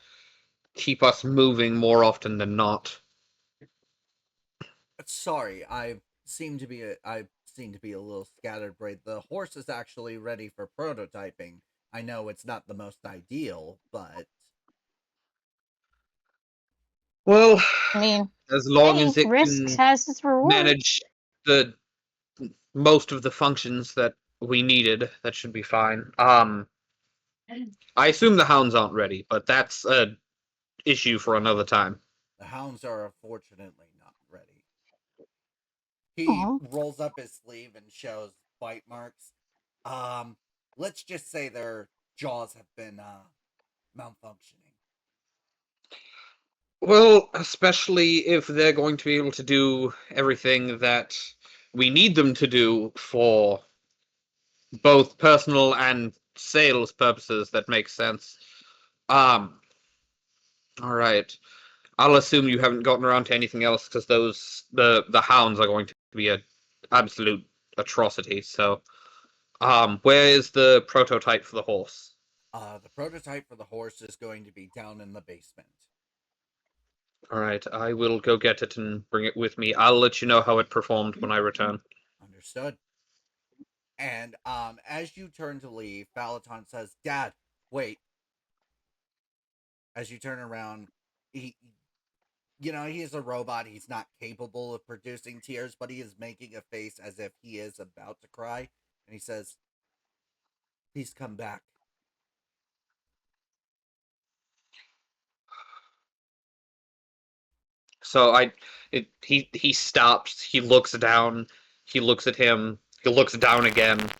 keep us moving more often than not. Sorry, I seem to be a little scatterbrained. The horse is actually ready for prototyping. I know it's not the most ideal, but Well, I mean, as long hey, as it risks can has its reward. manage the most of the functions that we needed, that should be fine. I assume the hounds aren't ready, but that's a issue for another time. the hounds are unfortunately not ready. He Aw. rolls up his sleeve and shows bite marks. Um, let's just say their jaws have been malfunctioning. Well, especially if they're going to be able to do everything that we need them to do for both personal and sales purposes, that makes sense. Um, all right. I'll assume you haven't gotten around to anything else because the hounds are going to be a absolute atrocity. So, where is the prototype for the horse? The prototype for the horse is going to be down in the basement. All right, I will go get it and bring it with me. I'll let you know how it performed when I return. Understood. And as you turn to leave, Balaton says, "Dad, wait." As you turn around, he, he is a robot. He's not capable of producing tears, but he is making a face as if he is about to cry. And he says, "Please come back." So he stops. He looks down. He looks at him. He looks down again.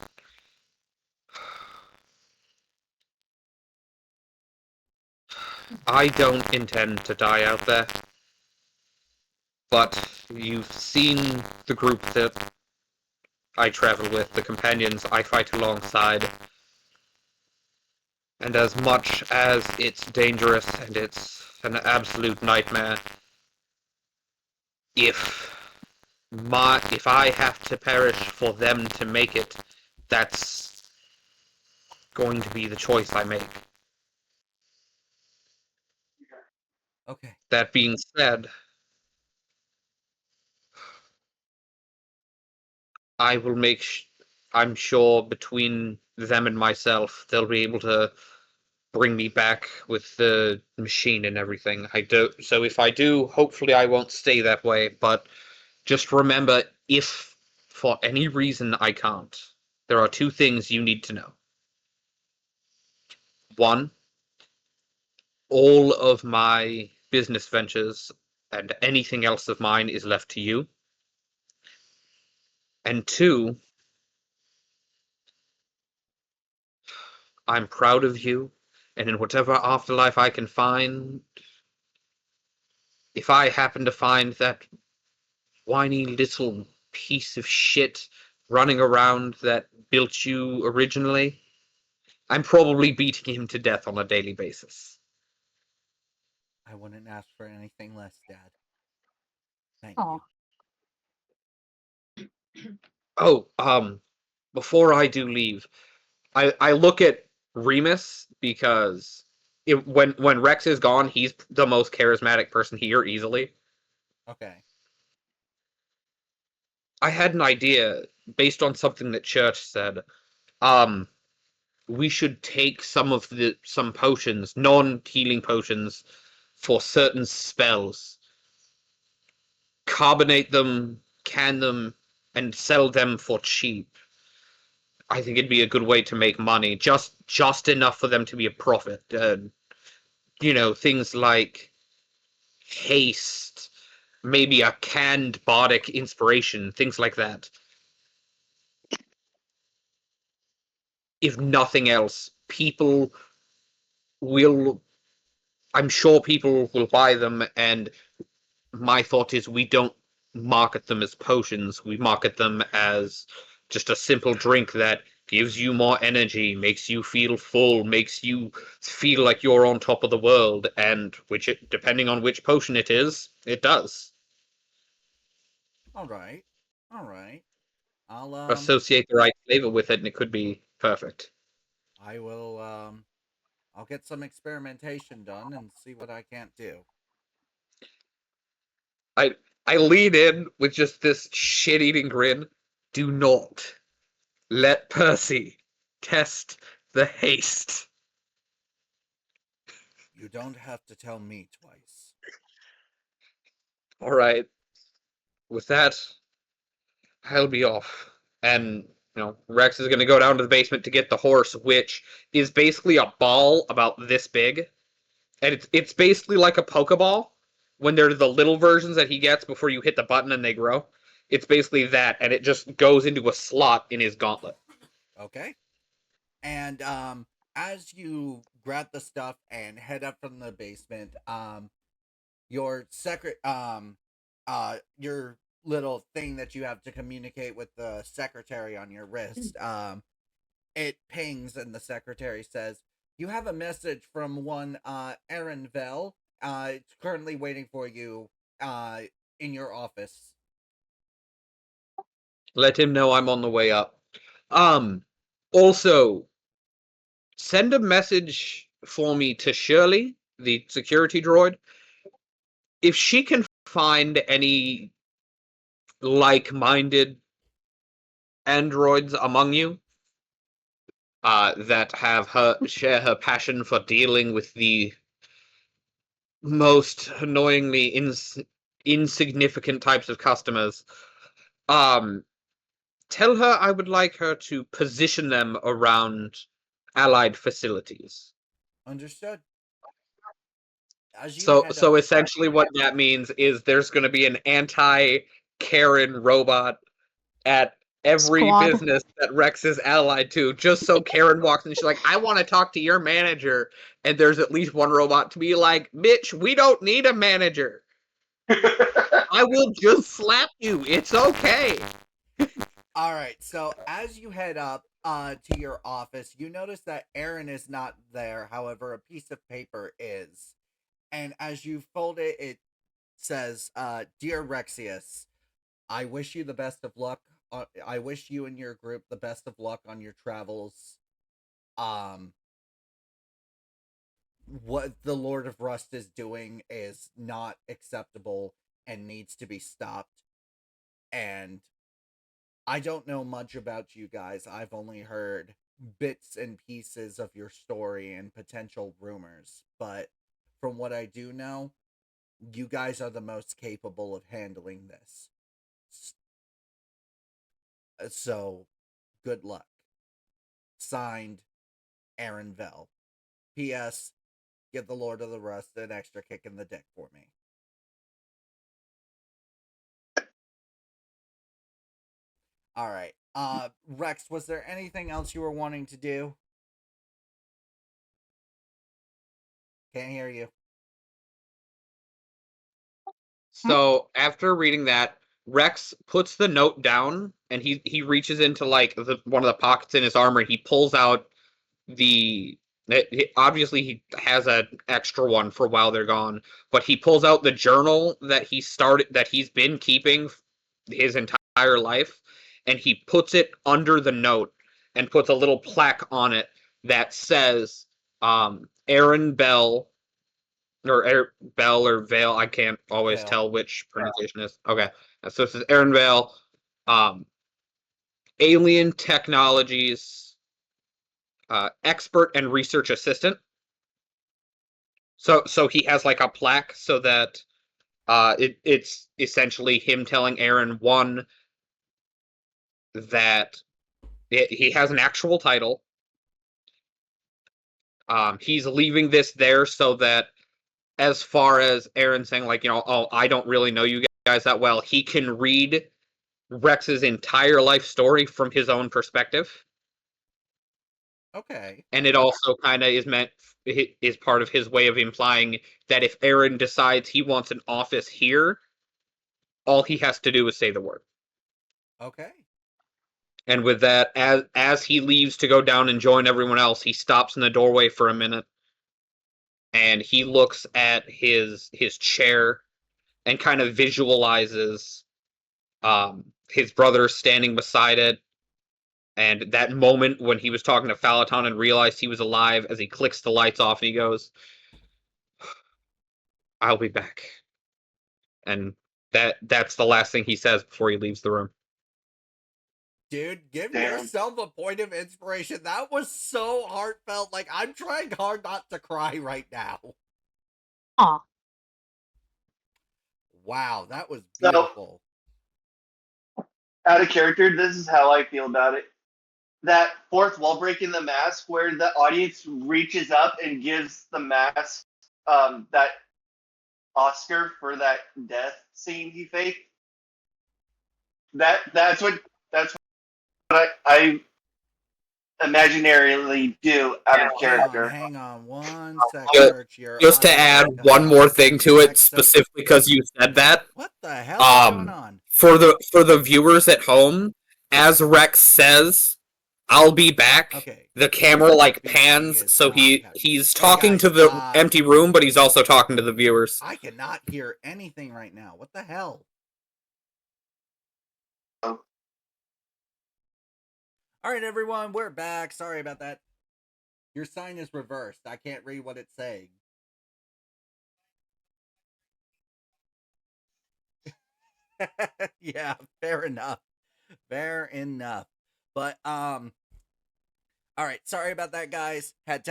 I don't intend to die out there, but you've seen the group that I travel with, the companions I fight alongside, and as much as it's dangerous and it's an absolute nightmare, if if I have to perish for them to make it, that's going to be the choice I make. Okay. That being said, I will make I'm sure between them and myself, they'll be able to bring me back with the machine and everything. I do. So if I do, hopefully I won't stay that way. But just remember, if for any reason I can't, there are two things you need to know. One, all of my business ventures and anything else of mine is left to you. And two, I'm proud of you, and in whatever afterlife I can find, if I happen to find that whiny little piece of shit running around that built you originally, I'm probably beating him to death on a daily basis. I wouldn't ask for anything less, Dad. Thank Aw. you. Oh, before I do leave, I look at Remus because when Rex is gone, he's the most charismatic person here easily. Okay. I had an idea based on something that Church said. We should take some potions, non-healing potions, for certain spells, carbonate them, can them, and sell them for cheap. I think it'd be a good way to make money, just enough for them to be a profit. Things like haste, maybe a canned bardic inspiration, things like that. If nothing else, will I'm sure people will buy them, and my thought is we don't market them as potions. We market them as just a simple drink that gives you more energy, makes you feel full, makes you feel like you're on top of the world, and depending on which potion it is, it does. All right. All right. I'll Associate the right flavor with it, and it could be perfect. I will I'll get some experimentation done and see what I can't do. I I lean in with just this shit-eating grin. Do not let Percy test the haste. You don't have to tell me twice. All right. With that, I'll be off. And, Rex is going to go down to the basement to get the horse, which is basically a ball about this big. And it's basically like a Pokeball when they're the little versions that he gets before you hit the button and they grow. It's basically that, and it just goes into a slot in his gauntlet. Okay. And as you grab the stuff and head up from the basement, your little thing that you have to communicate with the secretary on your wrist, it pings and the secretary says, "You have a message from one Aaron Vell. It's currently waiting for you in your office." Let him know I'm on the way up. Also, send a message for me to Shirley, the security droid. If she can find any like-minded androids among you that share her passion for dealing with the most annoyingly insignificant types of customers, tell her I would like her to position them around allied facilities. Understood. As you So, head up, so essentially, what that means is there's going to be an anti-Karen robot at every Squad. business that Rex is allied to, just so Karen walks in. She's like, "I want to talk to your manager," and there's at least one robot to be like, "Bitch, we don't need a manager. I will just slap you. It's okay." all right. So as you head up to your office, you notice that Aaron is not there. However, a piece of paper is, and as you fold it, it says, "Dear Rexius, I wish you the best of luck. I wish you and your group the best of luck on your travels. Um, what the Lord of Rust is doing is not acceptable and needs to be stopped. And I don't know much about you guys. I've only heard bits and pieces of your story and potential rumors, but from what I do know, you guys are the most capable of handling this. So, good luck. Signed, Aaron Vell. P.S. Give the Lord of the Rust an extra kick in the dick for me. All right. Rex, was there anything else you were wanting to do? Can't hear you. So after reading that, Rex puts the note down and he reaches into like one of the pockets in his armor and he pulls out obviously he has an extra one for while they're gone, but he pulls out the journal that he's been keeping his entire life, and he puts it under the note and puts a little plaque on it that says Aaron Bell or Bell or Vale. I can't always Vale. tell which pronunciation is. Okay, so it says Aaron Vale, alien technologies expert and research assistant. So he has like a plaque so that it's essentially him telling Aaron one that he has an actual title. He's leaving this there so that as far as Aaron saying like, oh, I don't really know you guys that well, he can read Rex's entire life story from his own perspective. Okay. And it also kind of is part of his way of implying that if Aaron decides he wants an office here, all he has to do is say the word. Okay. And with that, as he leaves to go down and join everyone else, he stops in the doorway for a minute, and he looks at his chair and kind of visualizes his brother standing beside it, and that moment when he was talking to Phallaton and realized he was alive as he clicks the lights off and he goes, I'll be back. And that's the last thing he says before he leaves the room. Dude, give Damn. yourself a point of inspiration. That was so heartfelt. Like, I'm trying hard not to cry right now. Aw. Wow, that was So- beautiful. Out of character, this is how I feel about it. That fourth wall break in the mask where the audience reaches up and gives the mask that Oscar for that death scene he faked. That's what I imaginarily do out of character. Hang on one sec, Just- Church. Your Just to audio add got cut one out. more thing to it, Rex, so- specifically because you said that, What the hell is going on? for the viewers at home, as Rex says, "I'll be back." Okay. The camera like Speaking pans, is so not he's happening. talking Hey, to the guys, empty room, but he's also talking to the viewers. I cannot hear anything right now. What the hell? Oh. All right, everyone, we're back. Sorry about that. Your sign is reversed. I can't read what it's saying. Yeah, fair enough. Fair enough. But all right, sorry about that, guys. Had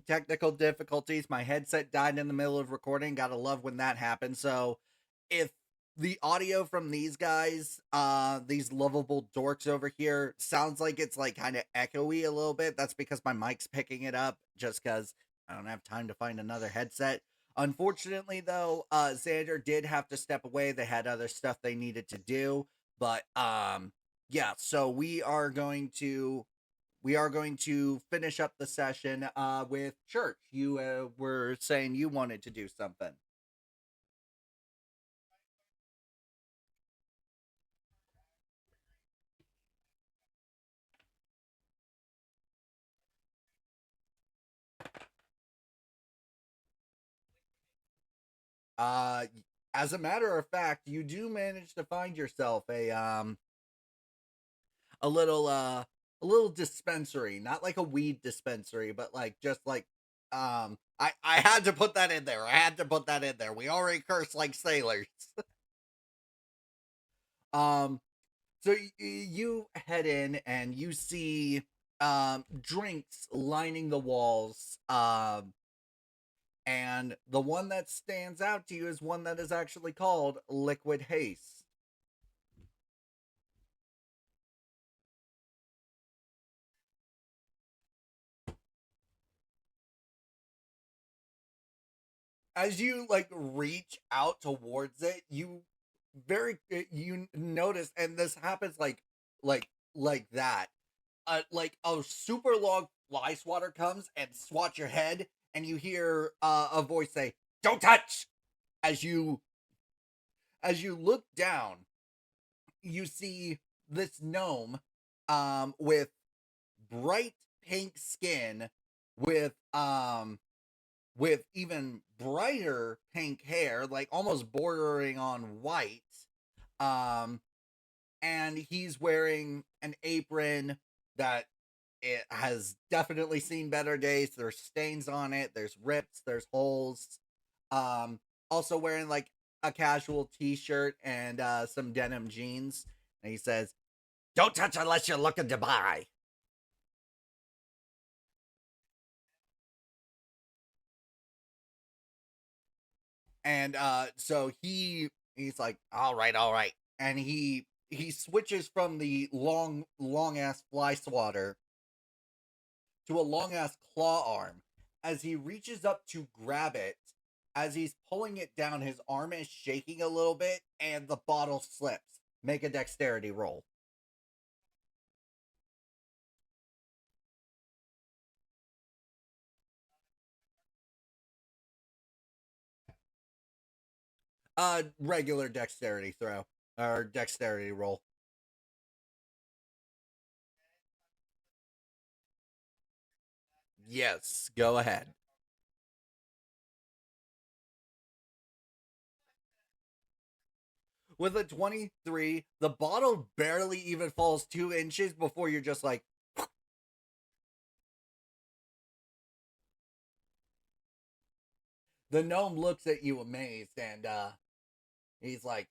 technical difficulties. My headset died in the middle of recording. Gotta love when that happens. So if the audio from these guys, these lovable dorks over here, sounds like it's like kind of echoey a little bit, that's because my mic's picking it up just because I don't have time to find another headset. Unfortunately, though, Xander did have to step away. They had other stuff they needed to do. But yeah, so we are going to finish up the session with Church. You were saying you wanted to do something. As a matter of fact, you do manage to find yourself a little dispensary, not like a weed dispensary, but like just like I had to put that in there. I had to put that in there. We already curse like sailors. So you head in and you see drinks lining the walls. And the one that stands out to you is one that is actually called Liquid Haste. As you like reach out towards it, you notice, and this happens like that. Like a super long fly swatter comes and swats your head, and you hear a voice say, "Don't touch!" As you look down, you see this gnome with bright pink skin with even brighter pink hair, like almost bordering on white. And he's wearing an apron that it has definitely seen better days. There's stains on it, there's rips, there's holes. Also wearing like a casual t-shirt and some denim jeans. And he says, "Don't touch unless you're looking to buy." And so he's like, all right. And he switches from the long ass fly swatter to a long ass claw arm. As he reaches up to grab it, as he's pulling it down, his arm is shaking a little bit and the bottle slips. Make a dexterity roll. Regular dexterity throw or dexterity roll. Yes, go ahead. With a 23, the bottle barely even falls 2 inches before you're just like, the gnome looks at you amazed, and he's like,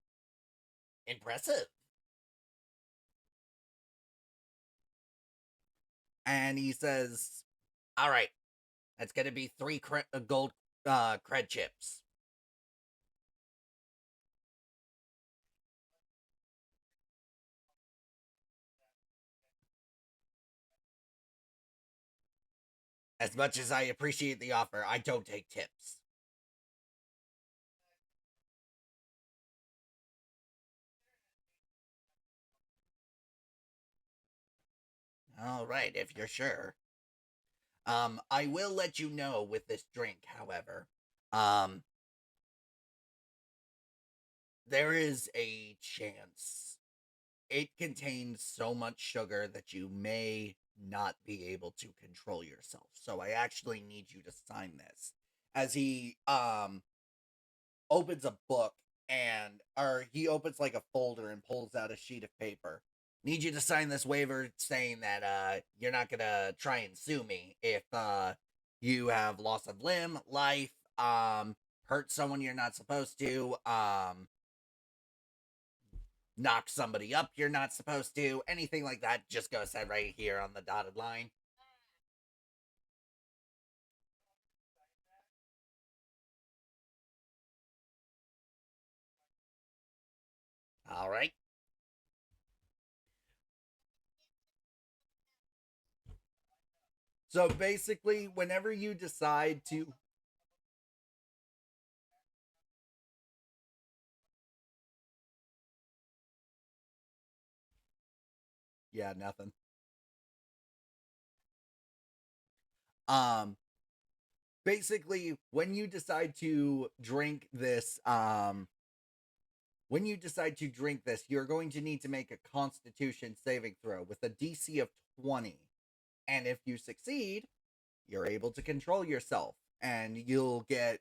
impressive. And he says, all right, that's gonna be 3 gold cred chips. As much as I appreciate the offer, I don't take tips. All right, if you're sure. I will let you know with this drink, however. There is a chance it contains so much sugar that you may not be able to control yourself. So I actually need you to sign this. As he opens a book or he opens like a folder and pulls out a sheet of paper. Need you to sign this waiver saying that you're not gonna try and sue me if you have loss of limb, life, hurt someone you're not supposed to, knock somebody up you're not supposed to, anything like that. Just go ahead right here on the dotted line. All right. So basically, whenever you decide to. Yeah, nothing. Um, Basically, when you decide to drink this, you're going to need to make a Constitution saving throw with a DC of 20, and if you succeed, you're able to control yourself, and you'll get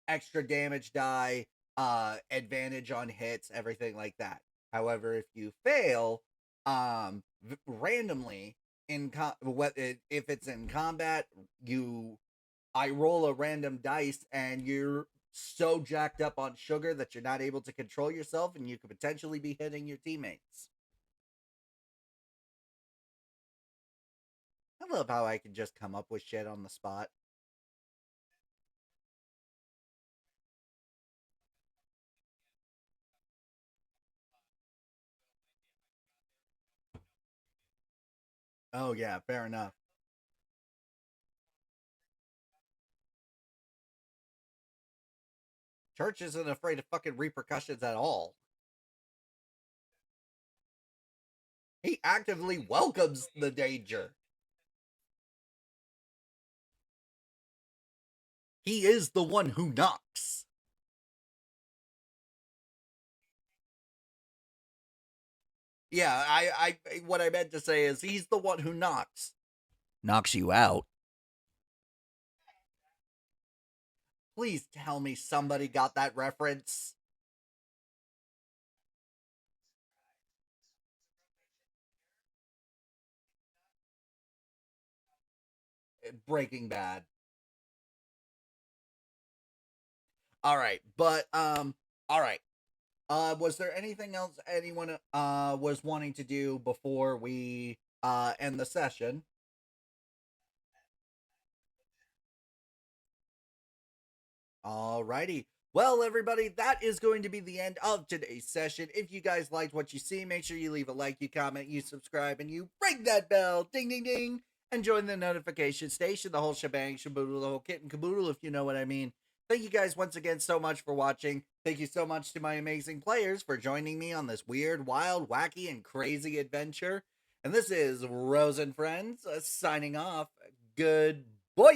extra damage die, advantage on hits, everything like that. However, if you fail, randomly if it's in combat, I roll a random dice, and you're so jacked up on sugar that you're not able to control yourself, and you could potentially be hitting your teammates. I love how I can just come up with shit on the spot. Oh yeah, fair enough. Church isn't afraid of fucking repercussions at all. He actively welcomes the danger. He is the one who knocks. Yeah, I what I meant to say is he's the one who knocks. Knocks you out. Please tell me somebody got that reference. Breaking Bad. All right, but all right. Was there anything else anyone was wanting to do before we end the session? Alrighty. Well, everybody, that is going to be the end of today's session. If you guys liked what you see, make sure you leave a like, you comment, you subscribe, and you ring that bell, ding, ding, ding, and join the notification station, the whole shebang, shaboodle, the whole kit and caboodle, if you know what I mean. Thank you guys once again so much for watching. Thank you so much to my amazing players for joining me on this weird, wild, wacky, and crazy adventure. And this is Rose and Friends signing off. Good boy.